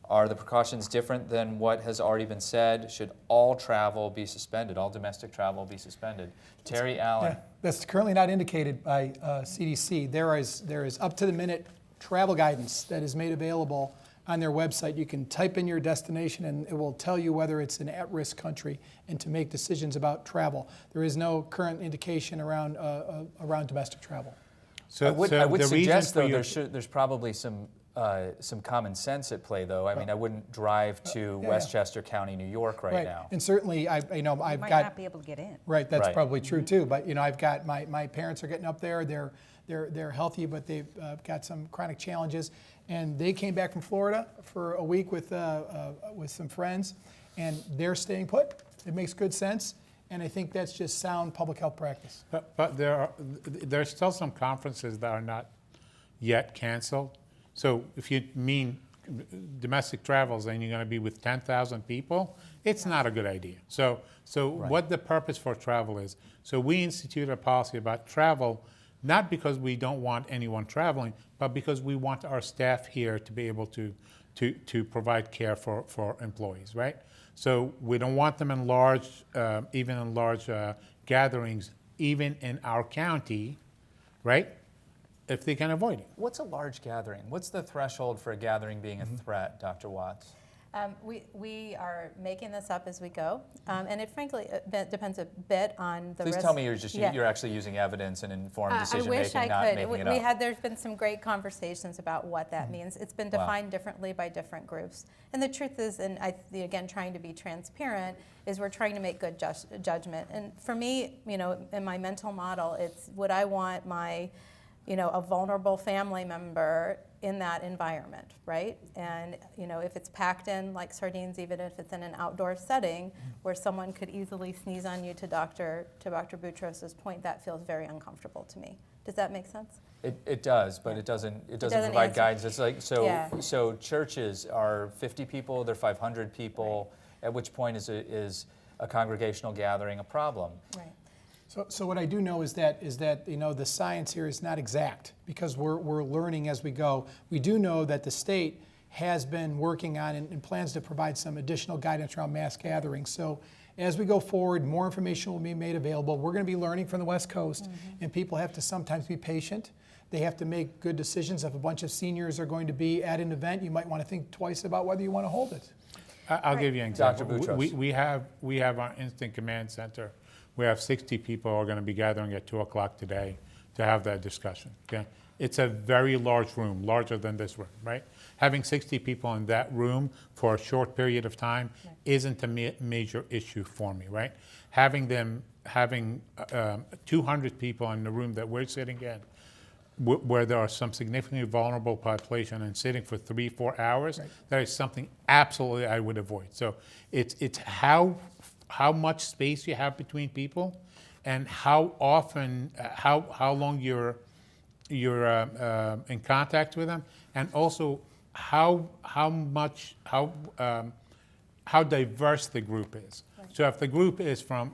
Are the precautions different than what has already been said? Should all travel be suspended? All domestic travel be suspended? Terry Allen. Yeah, that's currently not indicated by CDC. There is up-to-the-minute travel guidance that is made available on their website. You can type in your destination and it will tell you whether it's an at-risk country and to make decisions about travel. There is no current indication around domestic travel. I would suggest, though, there's probably some common sense at play, though. I mean, I wouldn't drive to Westchester County, New York right now. And certainly, I've You got might not be able to get in. right. That's Right. probably true too. But I've got my parents are getting up there. They're healthy, but they've got some chronic challenges. And they came back from Florida for a week with some friends, and they're staying put. It makes good sense. And I think that's just sound public health practice. But there's still some conferences that are not yet canceled. So if you mean domestic travels and you're going to be with 10,000 people, it's not a good idea. So what the purpose for travel is, so we instituted a policy about travel, not because we don't want anyone traveling, but because we want our staff here to be able to provide care for employees, right? So we don't want them in large, even in large gatherings, even in our county, right? If they can avoid it. What's a large gathering? What's the threshold for a gathering being a threat, Dr. Watts? We are making this up as we go, and it frankly depends a bit on the Please risk. tell me you're actually using evidence and informed decision making, I wish I not could. making it up. There's been some great conversations about what that means. It's been defined differently by different groups. And the truth is, and again, trying to be transparent, is we're trying to make good judgment. And for me, in my mental model, it's would I want my, a vulnerable family member in that environment, right? And if it's packed in like sardines, even if it's in an outdoor setting where someone could easily sneeze on you, to Dr. Boutros' point, that feels very uncomfortable to me. Does that make sense? It does, but it doesn't provide answer. guidance. It's like so churches are 50 people, they're 500 people. Right. At which point is a congregational gathering a problem? Right. So what I do know is that the science here is not exact because we're learning as we go. We do know that the state has been working on and plans to provide some additional guidance around mass gatherings. So as we go forward, more information will be made available. We're going to be learning from the West Coast, and people have to sometimes be patient. They have to make good decisions. If a bunch of seniors are going to be at an event, you might want to think twice about whether you want to hold it. I'll give you an example. Dr. Boutros. We have our instant command center. We have 60 people who are going to be gathering at 2 o'clock today to have that discussion. Okay, it's a very large room, larger than this room, right? Having 60 people in that room for a short period of time isn't a major issue for me, right? Having 200 people in the room that we're sitting in, where there are some significantly vulnerable population, and sitting for 3-4 hours, that is something absolutely I would avoid. So it's how much space you have between people, and how often, how long you're in contact with them, and also how diverse the group is. Right. So if the group is from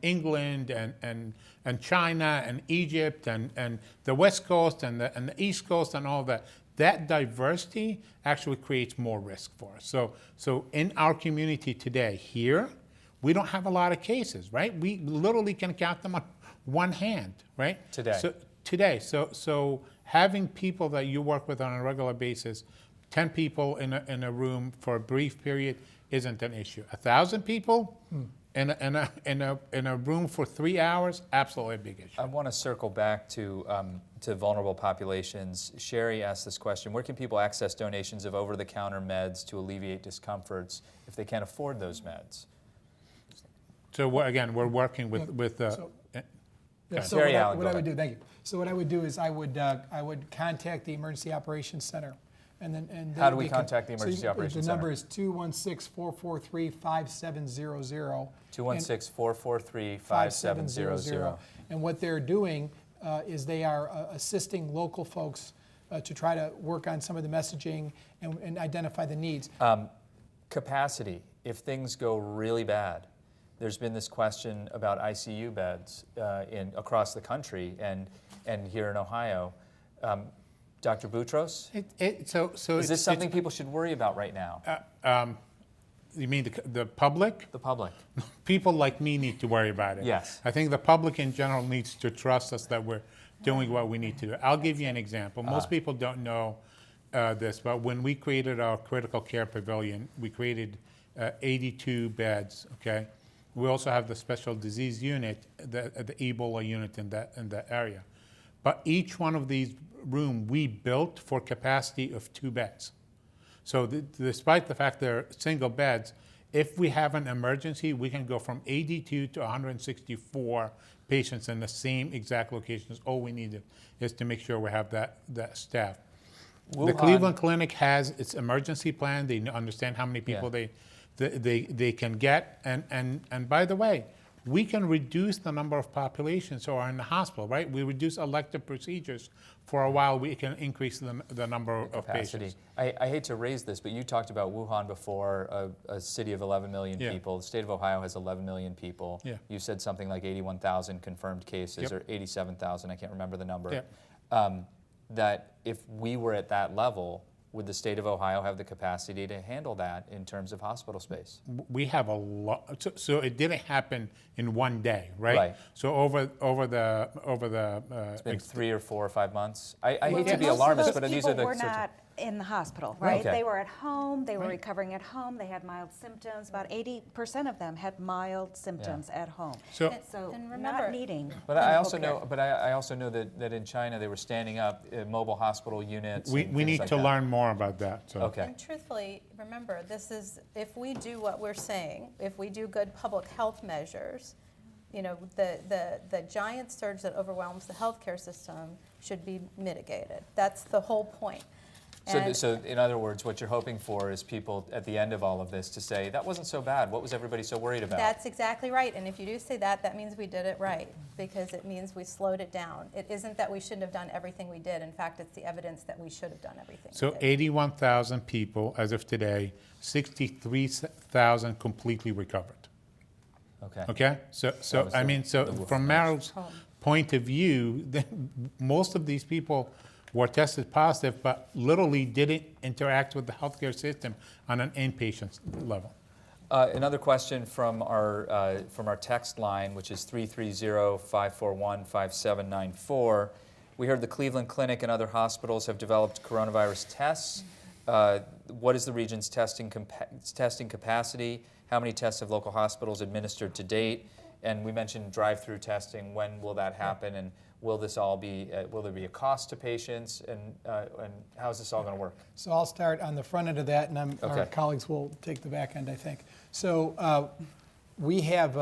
England and China and Egypt and the West Coast and the East Coast and all that diversity actually creates more risk for us. So in our community today here, we don't have a lot of cases, right? We literally can count them on one hand, right? Today. So having people that you work with on a regular basis, 10 people in a room for a brief period isn't an issue. 1,000 people, in a room for 3 hours, absolutely a big issue. I want to circle back to vulnerable populations. Sherry asked this question: where can people access donations of over-the-counter meds to alleviate discomforts if they can't afford those meds? So we're working with Yeah, so Terry what Allen, I go would ahead. do, thank you. So what I would do is I would contact the Emergency Operations Center, and How do we contact the Emergency so Operations The number Center? is 216-443-5700. 216-443-5700. And what they're doing is they are assisting local folks to try to work on some of the messaging and identify the needs. Capacity, if things go really bad. There's been this question about ICU beds across the country and here in Ohio. Dr. Boutros, is this something people should worry about right now? You mean the public? The public. People like me need to worry about it. Yes. I think the public in general needs to trust us that we're doing what we need to do. I'll give you an example. Most people don't know this, but when we created our critical care pavilion, we created 82 beds, okay? We also have the special disease unit, the Ebola unit in that area. But each one of these rooms we built for capacity of 2 beds. So despite the fact they're single beds, if we have an emergency, we can go from 82 to 164 patients in the same exact locations. All we need is to make sure we have that staff. The Wuhan- Cleveland Clinic has its emergency plan. They understand how many people they can get. And by the way, we can reduce the number of populations who are in the hospital, right? We reduce elective procedures. For a while, we can increase the number of Capacity. patients. I hate to raise this, but you talked about Wuhan before, a city of 11 million Yeah. people. The state of Ohio has 11 million people. Yeah. You said something like 81,000 confirmed cases, Yep. or 87,000, I can't remember the number. Yep. That if we were at that level, would the state of Ohio have the capacity to handle that in terms of hospital space? We have a lot. So it didn't happen in one day, right? Right. So over the It's been 3 or 4 or 5 months. I Well, hate to be most of alarmist, those but these are the people were sorts of- not in the hospital, right? Okay. They were at home, they were Right. recovering at home, they had mild symptoms. About 80% of them had mild symptoms at home. So So And not remember- needing But I clinical also care. know, I also know that in China they were standing up mobile hospital units. we and need things like to that. learn more about that. So. Okay. And truthfully, remember, this is, if we do what we're saying, if we do good public health measures, you know, the giant surge that overwhelms the healthcare system should be mitigated. That's the whole point. And So in other words, what you're hoping for is people at the end of all of this to say, that wasn't so bad. What was everybody so worried about? that's exactly right. And if you do say that, that means we did it right, because it means we slowed it down. It isn't that we shouldn't have done everything we did. In fact, it's the evidence that we should have done everything So we did. 81,000 people as of today, 63,000 completely recovered. Okay. Okay, so was I the- mean, so the from Meryl's point of view, most of these people were tested positive, but literally didn't interact with the healthcare system on an inpatient level. Another question from our text line, which is 330-541-5794. We heard the Cleveland Clinic and other hospitals have developed coronavirus tests. What is the region's testing capacity? How many tests have local hospitals administered to date? And we mentioned drive-through testing. When will that happen? And will this all be? Will there be a cost to patients? And how is this all going to work? So I'll start on the front end of that, and our Okay. colleagues will take the back end, I think. So we have,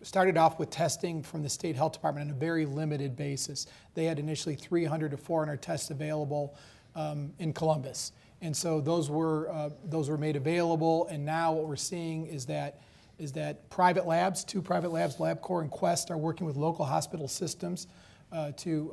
started off with testing from the state health department on a very limited basis. They had initially 300 to 400 tests available in Columbus. And so those were made available, and now what we're seeing is that private labs, 2 private labs, LabCorp and Quest, are working with local hospital systems to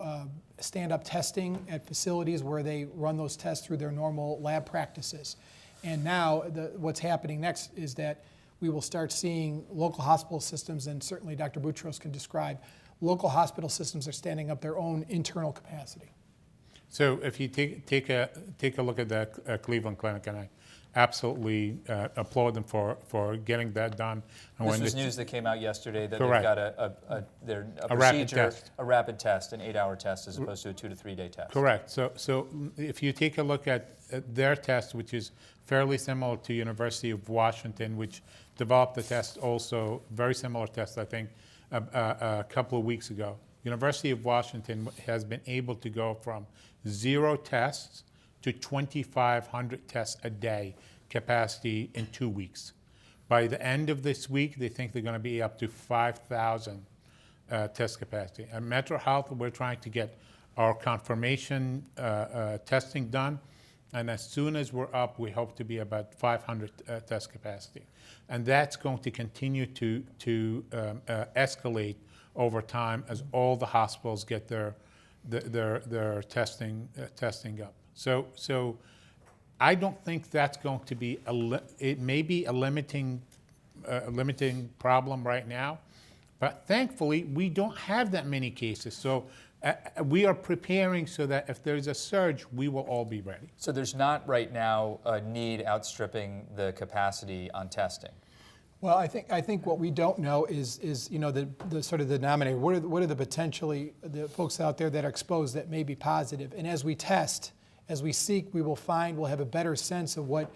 stand up testing at facilities where they run those tests through their normal lab practices. And now what's happening next is that we will start seeing local hospital systems, and certainly Dr. Boutros can describe, local hospital systems are standing up their own internal capacity. So if you take a look at the Cleveland Clinic, and absolutely applaud them for getting that done. And This when was the- news that came out yesterday that Correct. they've got a rapid procedure, test. a rapid test, an 8-hour test as opposed to a 2 to 3 day test. Correct. So if you take a look at their test, which is fairly similar to University of Washington, which developed the test also, very similar test, I think, a couple of weeks ago. University of Washington has been able to go from 0 tests to 2,500 tests a day capacity in 2 weeks. By the end of this week, they think they're going to be up to 5,000 test capacity. At Metro Health, we're trying to get our confirmation testing done, and as soon as we're up, we hope to be about 500 test capacity. And that's going to continue to escalate over time as all the hospitals get their testing up. So I don't think that's going to be it may be a limiting problem right now, but thankfully we don't have that many cases. So we are preparing so that if there's a surge, we will all be ready. So there's not right now a need outstripping the capacity on testing. Well, I think what we don't know is the sort of the denominator. What are the potentially the folks out there that are exposed that may be positive? And as we test, as we seek, we will find we'll have a better sense of what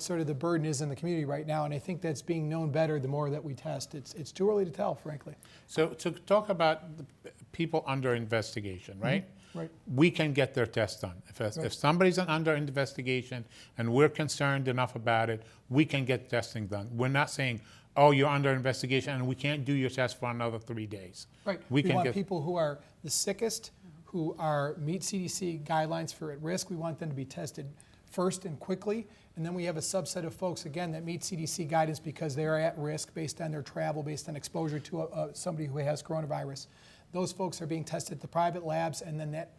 sort of the burden is in the community right now. And I think that's being known better the more that we test. It's too early to tell, frankly. So to talk about the people under investigation, right? Mm-hmm. Right. We can get their test done. If somebody's under investigation and we're concerned enough about it, we can get testing done. We're not saying, oh, you're under investigation and we can't do your test for another 3 days. Right. We We can want get people who are the sickest, who meet CDC guidelines for at risk. We want them to be tested first and quickly. And then we have a subset of folks, again, that meet CDC guidance because they are at risk based on their travel, based on exposure to somebody who has coronavirus. Those folks are being tested at the private labs, and then that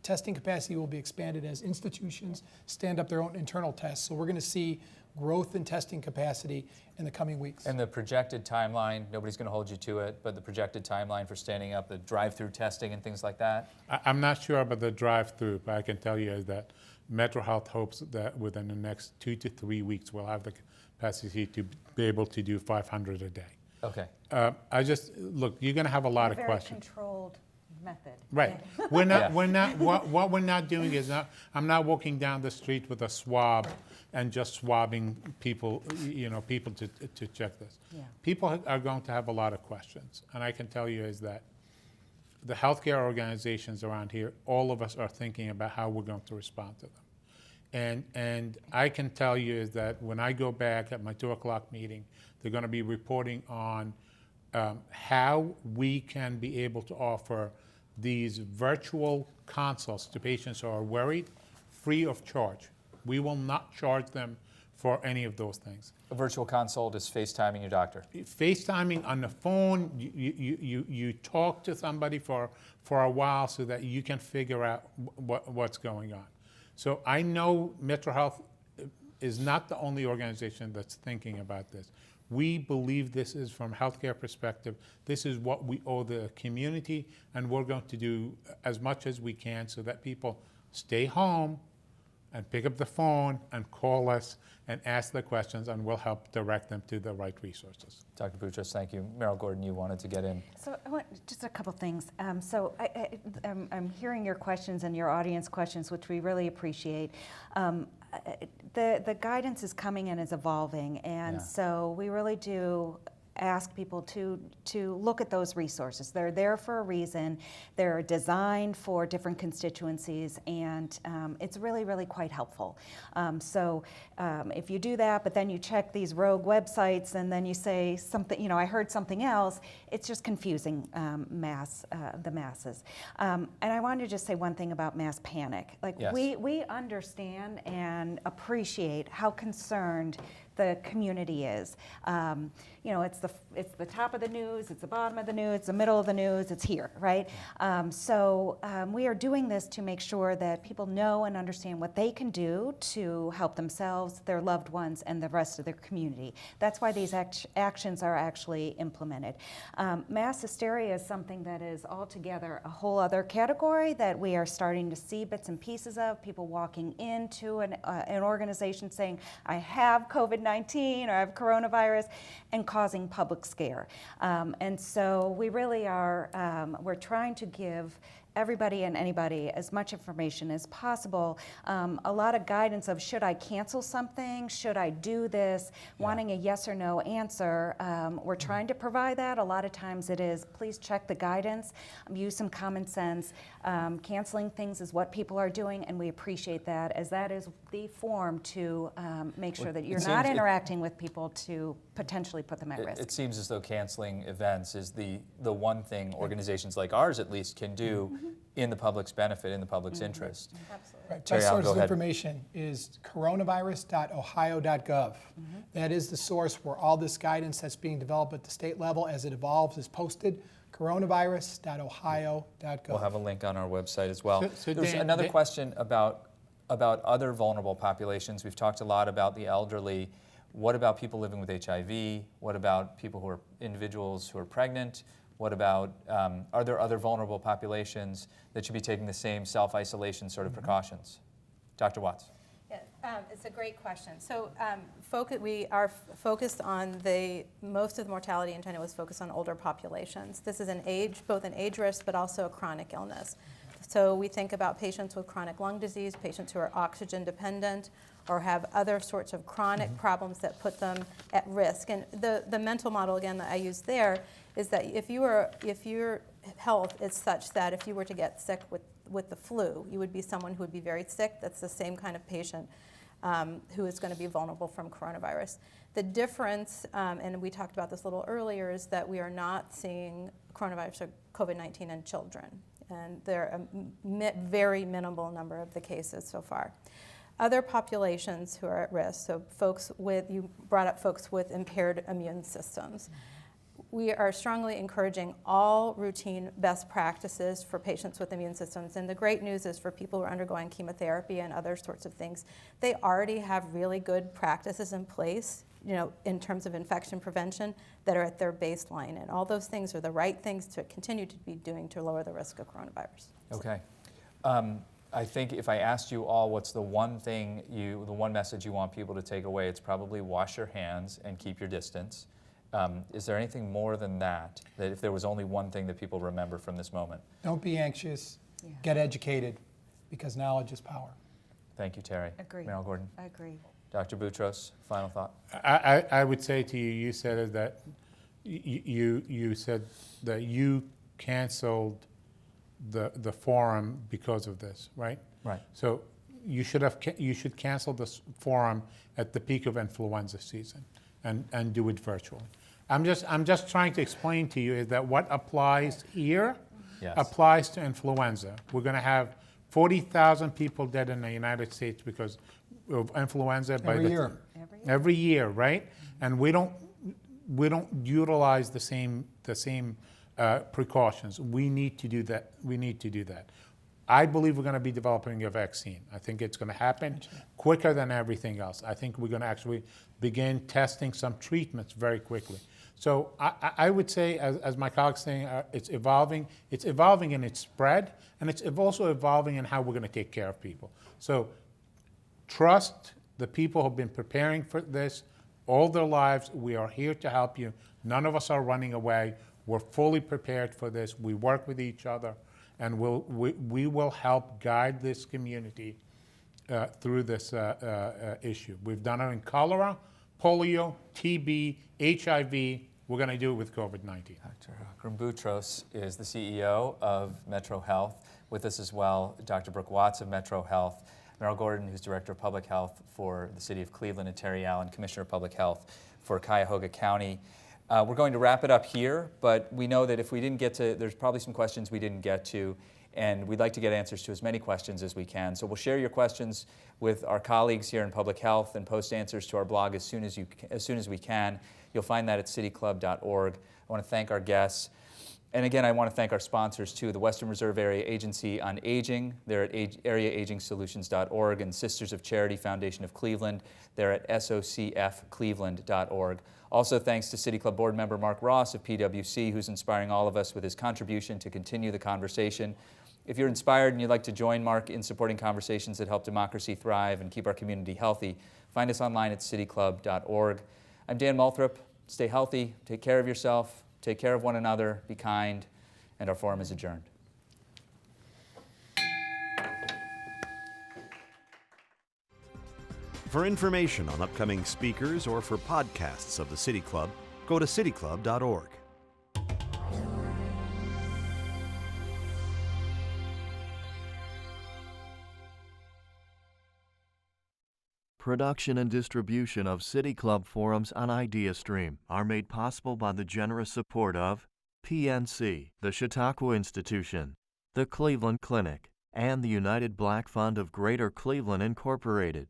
testing capacity will be expanded as institutions stand up their own internal tests. So we're going to see growth in testing capacity in the coming weeks. And the projected timeline, nobody's going to hold you to it, but the projected timeline for standing up the drive-through testing and things like that? I'm not sure about the drive-through, but I can tell you is that Metro Health hopes that within the next 2 to 3 weeks we'll have the capacity to be able to do 500 a day. Okay. Look, you're going to have a lot of Very questions. controlled method. Right. We're not. What we're not doing is not. I'm not walking down the street with a swab and just swabbing people. People to check this. Yeah. People are going to have a lot of questions, and I can tell you is that the healthcare organizations around here, all of us are thinking about how we're going to respond to them. And I can tell you is that when I go back at my 2 o'clock meeting, they're going to be reporting on how we can be able to offer these virtual consults to patients who are worried, free of charge. We will not charge them for any of those things. A virtual consult is FaceTiming your doctor. FaceTiming on the phone, you talk to somebody for a while so that you can figure out what's going on. So I know Metro Health is not the only organization that's thinking about this. We believe this is, from a healthcare perspective, this is what we owe the community, and we're going to do as much as we can so that people stay home and pick up the phone and call us and ask the questions, and we'll help direct them to the right resources. Dr. Boutros, thank you. Meryl Gordon, you wanted to get in. So I want just a couple things. I'm hearing your questions and your audience questions, which we really appreciate. The guidance is coming and is evolving, and so we really do ask people to look at those resources. They're there for a reason. They're designed for different constituencies, and it's really, really quite helpful. So if you do that, but then you check these rogue websites, and then you say something, I heard something else, it's just confusing the masses. And I wanted to just say one thing about mass panic. We understand and appreciate how concerned the community is. You know, it's the top of the news, it's the bottom of the news, it's the middle of the news, it's here, right? So we are doing this to make sure that people know and understand what they can do to help themselves, their loved ones, and the rest of their community. That's why these actions are actually implemented. Mass hysteria is something that is altogether a whole other category that we are starting to see bits and pieces of. People walking into an organization saying, I have COVID-19 or I have coronavirus, and causing public scare. And so we really are, we're trying to give everybody and anybody as much information as possible. A lot of guidance of, should I cancel something? Should I do this? Wanting a yes or no answer. We're trying to provide that. A lot of times it is, please check the guidance, use some common sense. Canceling things is what people are doing, and we appreciate that, as that is the form to make sure that you're not interacting with people to potentially put them at risk. It seems as though canceling events is the one thing organizations like ours at least can do in the public's benefit, in the public's interest. Absolutely. Right. Terry, Best I'll source go of ahead. information is coronavirus.ohio.gov. That is the source where all this guidance that's being developed at the state level as it evolves is posted. Coronavirus.ohio.gov. We'll have a link on our website as well. So There's Dan, another question about other vulnerable populations. We've talked a lot about the elderly. What about people living with HIV? What about people individuals who are pregnant? What about, are there other vulnerable populations that should be taking the same self-isolation sort of precautions? Dr. Watts. Yeah, it's a great question. So we are focused on most of the mortality in China was focused on older populations. This is both an age risk, but also a chronic illness. So we think about patients with chronic lung disease, patients who are oxygen dependent, or have other sorts of chronic problems that put them at risk. And the mental model, again, that I use there is that if your health is such that if you were to get sick with the flu, you would be someone who would be very sick. That's the same kind of patient who is going to be vulnerable from coronavirus. The difference, and we talked about this a little earlier, is that we are not seeing coronavirus or COVID-19 in children. And there are a very minimal number of the cases so far. Other populations who are at risk, so you brought up folks with impaired immune systems. We are strongly encouraging all routine best practices for patients with immune systems. And the great news is for people who are undergoing chemotherapy and other sorts of things, they already have really good practices in place, in terms of infection prevention that are at their baseline. And all those things are the right things to continue to be doing to lower the risk of coronavirus. Okay. I think if I asked you all what's the one message you want people to take away, it's probably wash your hands and keep your distance. Is there anything more than that if there was only one thing that people remember from this moment? Don't be anxious. Get educated, because knowledge is power. Thank you, Terry. Agree. Meryl Gordon. I agree. Dr. Boutros, final thought. I would say to you, you said that you said that you canceled the forum because of this, right? Right. So you should cancel this forum at the peak of influenza season and do it virtually. I'm just trying to explain to you is that what applies here applies to influenza. We're going to have 40,000 people dead in the United States because of influenza every year, right? And we don't utilize the same precautions. We need to do that. I believe we're going to be developing a vaccine. I think it's going to happen quicker than everything else. I think we're going to actually begin testing some treatments very quickly. So I would say, as my colleagues saying, it's evolving. It's evolving in its spread, and it's also evolving in how we're going to take care of people. So trust the people who've been preparing for this all their lives. We are here to help you. None of us are running away. We're fully prepared for this. We work with each other, and we will help guide this community through this issue. We've done it in cholera, polio, TB, HIV. We're going to do it with COVID-19. Dr. Akram Boutros is the CEO of Metro Health. With us as well, Dr. Brooke Watts of Metro Health, Meryl Gordon, who's Director of Public Health for the City of Cleveland, and Terry Allen, Commissioner of Public Health for Cuyahoga County. We're going to wrap it up here, but we know that if we didn't get to, there's probably some questions we didn't get to, and we'd like to get answers to as many questions as we can. So we'll share your questions with our colleagues here in public health and post answers to our blog as soon as we can. You'll find that at cityclub.org. I want to thank our guests. And again, I want to thank our sponsors too, the Western Reserve Area Agency on Aging. They're at areaagingsolutions.org, and Sisters of Charity Foundation of Cleveland. They're at socfcleveland.org. Also thanks to City Club board member Mark Ross of PwC, who's inspiring all of us with his contribution to continue the conversation. If you're inspired and you'd like to join Mark in supporting conversations that help democracy thrive and keep our community healthy, find us online at cityclub.org. I'm Dan Moulthrop. Stay healthy, take care of yourself, take care of one another, be kind, and our forum is adjourned. For information on upcoming speakers or for podcasts of the City Club, go to cityclub.org. Production and distribution of City Club forums on IdeaStream are made possible by the generous support of PNC, the Chautauqua Institution, the Cleveland Clinic, and the United Black Fund of Greater Cleveland Incorporated.